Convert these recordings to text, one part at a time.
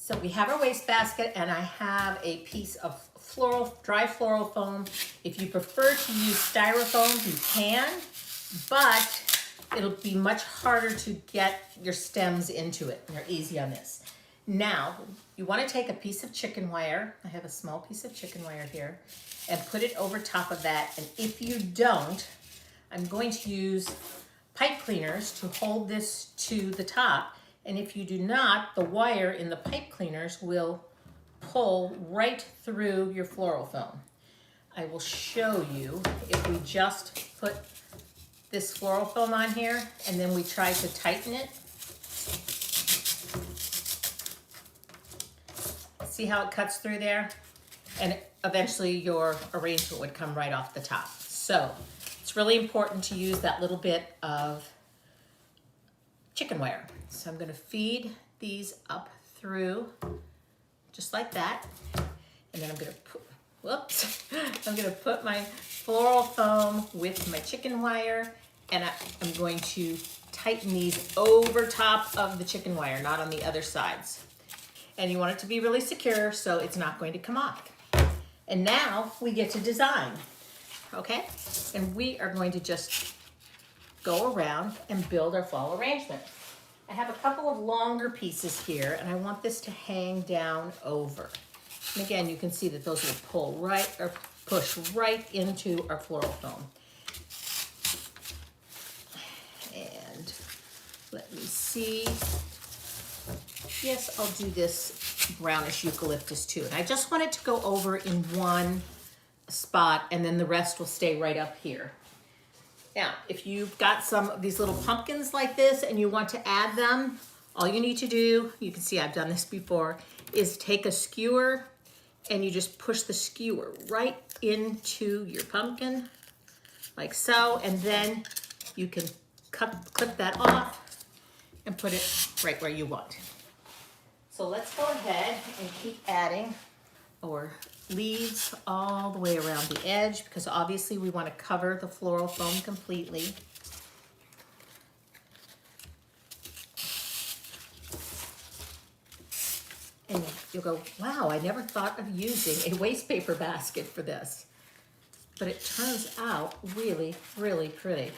So we have our wastebasket, and I have a piece of dry floral foam. If you prefer to use styrofoam, you can, but it'll be much harder to get your stems into it. They're easy on this. Now, you want to take a piece of chicken wire. I have a small piece of chicken wire here, and put it over top of that. And if you don't, I'm going to use pipe cleaners to hold this to the top. And if you do not, the wire in the pipe cleaners will pull right through your floral foam. I will show you if we just put this floral foam on here and then we try to tighten it. See how it cuts through there? And eventually your arrangement would come right off the top. So it's really important to use that little bit of chicken wire. So I'm going to feed these up through just like that. And then I'm going to put, I'm going to put my floral foam with my chicken wire, and I'm going to tighten these over top of the chicken wire, not on the other sides. And you want it to be really secure so it's not going to come off. And now we get to design, okay? And we are going to just go around and build our fall arrangement. I have a couple of longer pieces here, and I want this to hang down over. And again, you can see that those will pull right or push right into our floral foam. And let me see. Yes, I'll do this brownish eucalyptus too. And I just want it to go over in one spot, and then the rest will stay right up here. Now, if you've got some of these little pumpkins like this and you want to add them, all you need to do, you can see I've done this before, is take a skewer and you just push the skewer right into your pumpkin, like so, and then you can clip that off and put it right where you want. So let's go ahead and keep adding our leaves all the way around the edge, because obviously we want to cover the floral foam completely. And you'll go, wow, I never thought of using a waste paper basket for this. But it turns out really, really pretty.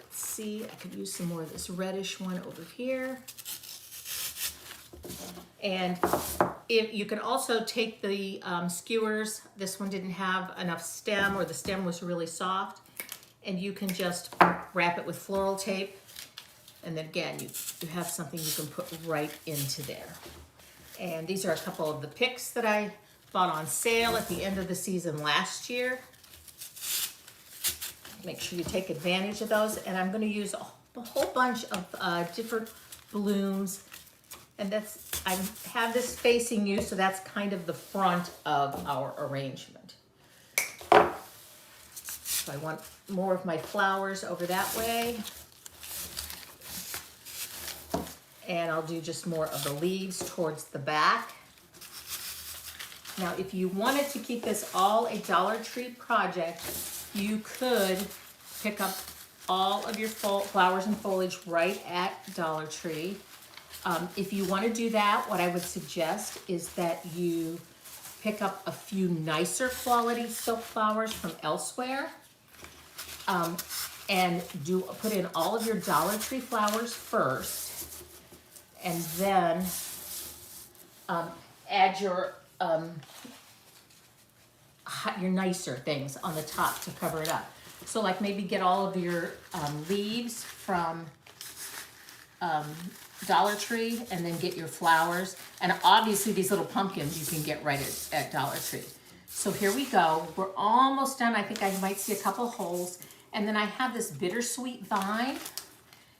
Let's see, I could use some more of this reddish one over here. And if you can also take the skewers, this one didn't have enough stem, or the stem was really soft, and you can just wrap it with floral tape, and then again you have something you can put right into there. And these are a couple of the picks that I bought on sale at the end of the season last year. Make sure you take advantage of those, and I'm going to use a whole bunch of different blooms. And I have this facing you, so that's kind of the front of our arrangement. So I want more of my flowers over that way. And I'll do just more of the leaves towards the back. Now, if you wanted to keep this all a Dollar Tree project, you could pick up all of your flowers and foliage right at Dollar Tree. If you want to do that, what I would suggest is that you pick up a few nicer quality silk flowers from elsewhere, and put in all of your Dollar Tree flowers first, and then add your nicer things on the top to cover it up. So like maybe get all of your leaves from Dollar Tree, and then get your flowers. And obviously these little pumpkins you can get right at Dollar Tree. So here we go. We're almost done. I think I might see a couple holes. And then I have this bittersweet vine.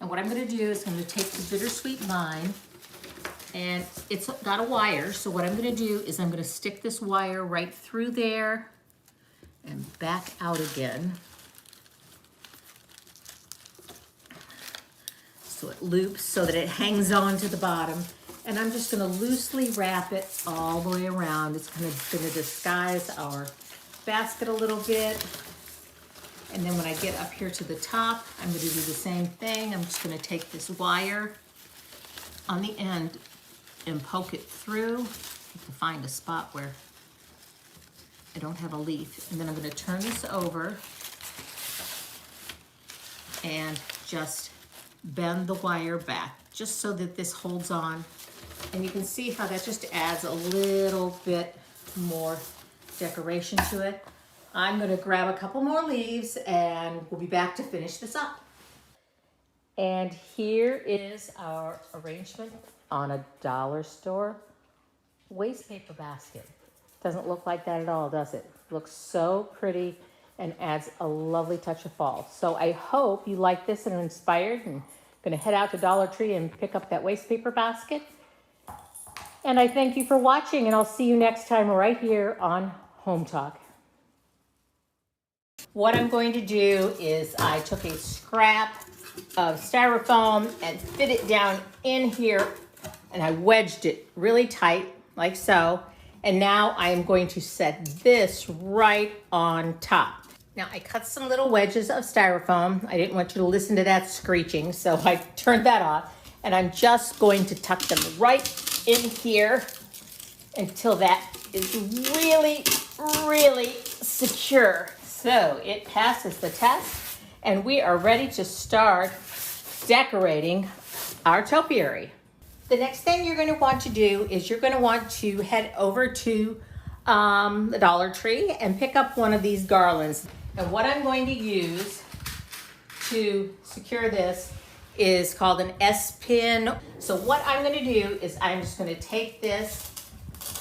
And what I'm going to do is I'm going to take the bittersweet vine, and it's got a wire. So what I'm going to do is I'm going to stick this wire right through there and back out again. So it loops so that it hangs on to the bottom. And I'm just going to loosely wrap it all the way around. It's going to disguise our basket a little bit. And then when I get up here to the top, I'm going to do the same thing. I'm just going to take this wire on the end and poke it through. I have to find a spot where I don't have a leaf. And then I'm going to turn this over and just bend the wire back just so that this holds on. And you can see how that just adds a little bit more decoration to it. I'm going to grab a couple more leaves and we'll be back to finish this up. And here is our arrangement on a dollar store waste paper basket. Doesn't look like that at all, does it? Looks so pretty and adds a lovely touch of fall. So I hope you like this and are inspired, and going to head out to Dollar Tree and pick up that waste paper basket. And I thank you for watching, and I'll see you next time right here on Home Talk. What I'm going to do is I took a scrap of styrofoam and fit it down in here, and I wedged it really tight like so. And now I am going to set this right on top. Now I cut some little wedges of styrofoam. I didn't want you to listen to that screeching, so I turned that off. And I'm just going to tuck them right in here until that is really, really secure. So it passes the test, and we are ready to start decorating our topiary. The next thing you're going to want to do is you're going to want to head over to the Dollar Tree and pick up one of these garlands. And what I'm going to use to secure this is called an S-pin. So what I'm going to do is I'm just going to take this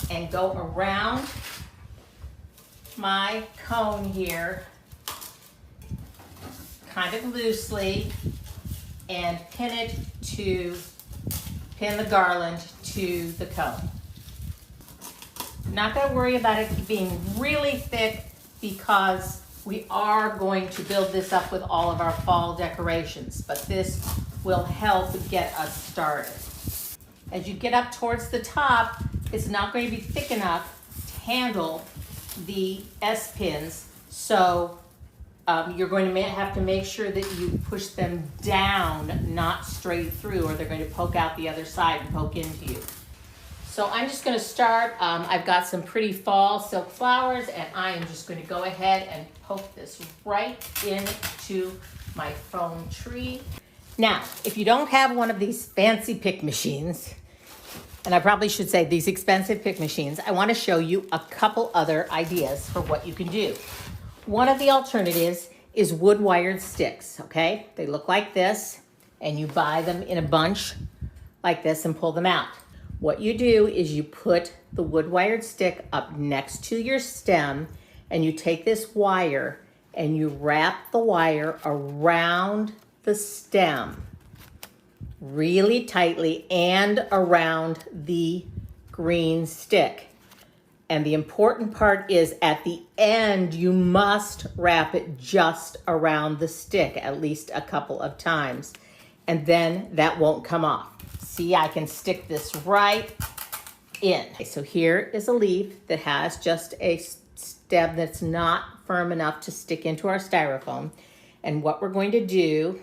and go around my cone here kind of loosely and pin the garland to the cone. I'm not going to worry about it being really thick because we are going to build this up with all of our fall decorations, but this will help get us started. As you get up towards the top, it's not going to be thick enough to handle the S-pins, so you're going to have to make sure that you push them down, not straight through, or they're going to poke out the other side and poke into you. So I'm just going to start. I've got some pretty fall silk flowers, and I am just going to go ahead and poke this right into my foam tree. Now, if you don't have one of these fancy pick machines, and I probably should say these expensive pick machines, I want to show you a couple other ideas for what you can do. One of the alternatives is wood wired sticks, okay? They look like this, and you buy them in a bunch like this and pull them out. What you do is you put the wood wired stick up next to your stem, and you take this wire and you wrap the wire around the stem really tightly and around the green stick. And the important part is at the end, you must wrap it just around the stick at least a couple of times, and then that won't come off. See, I can stick this right in. So here is a leaf that has just a stem that's not firm enough to stick into our styrofoam. And what we're going to do,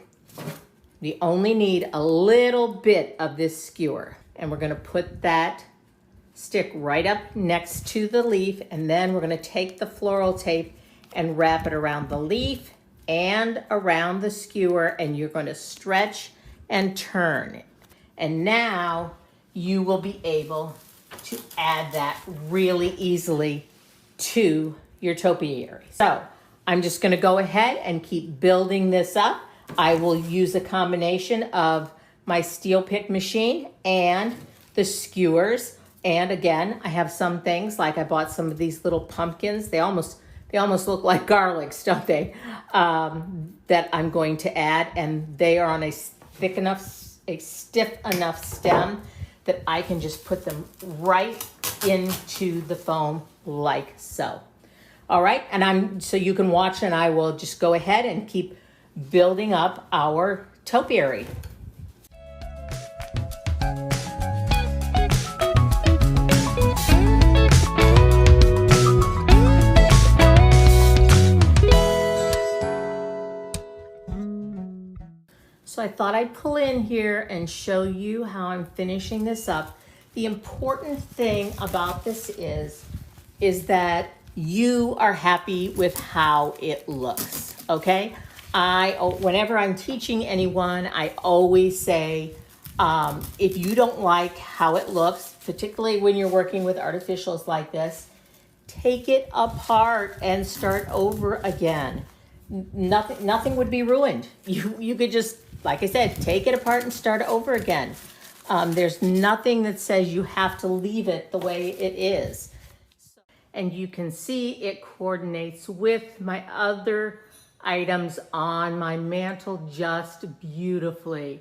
we only need a little bit of this skewer, and we're going to put that stick right up next to the leaf, and then we're going to take the floral tape and wrap it around the leaf and around the skewer, and you're going to stretch and turn it. And now you will be able to add that really easily to your topiary. So I'm just going to go ahead and keep building this up. I will use a combination of my steel pick machine and the skewers. And again, I have some things, like I bought some of these little pumpkins. They almost look like garlics, don't they? That I'm going to add, and they are on a stiff enough stem that I can just put them right into the foam like so. All right, and so you can watch, and I will just go ahead and keep building up our topiary. So I thought I'd pull in here and show you how I'm finishing this up. The important thing about this is that you are happy with how it looks, okay? Whenever I'm teaching anyone, I always say, if you don't like how it looks, particularly when you're working with artificials like this, take it apart and start over again. Nothing would be ruined. You could just, like I said, take it apart and start over again. There's nothing that says you have to leave it the way it is. And you can see it coordinates with my other items on my mantle just beautifully.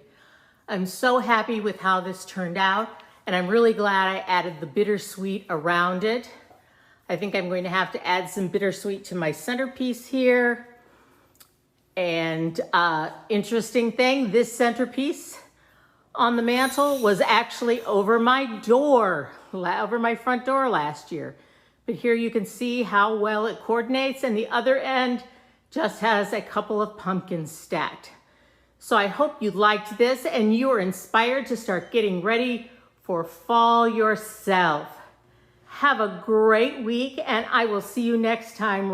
I'm so happy with how this turned out, and I'm really glad I added the bittersweet around it. I think I'm going to have to add some bittersweet to my centerpiece here. And interesting thing, this centerpiece on the mantle was actually over my door, over my front door last year. But here you can see how well it coordinates, and the other end just has a couple of pumpkins stacked. So I hope you liked this and you are inspired to start getting ready for fall yourself. Have a great week, and I will see you next time.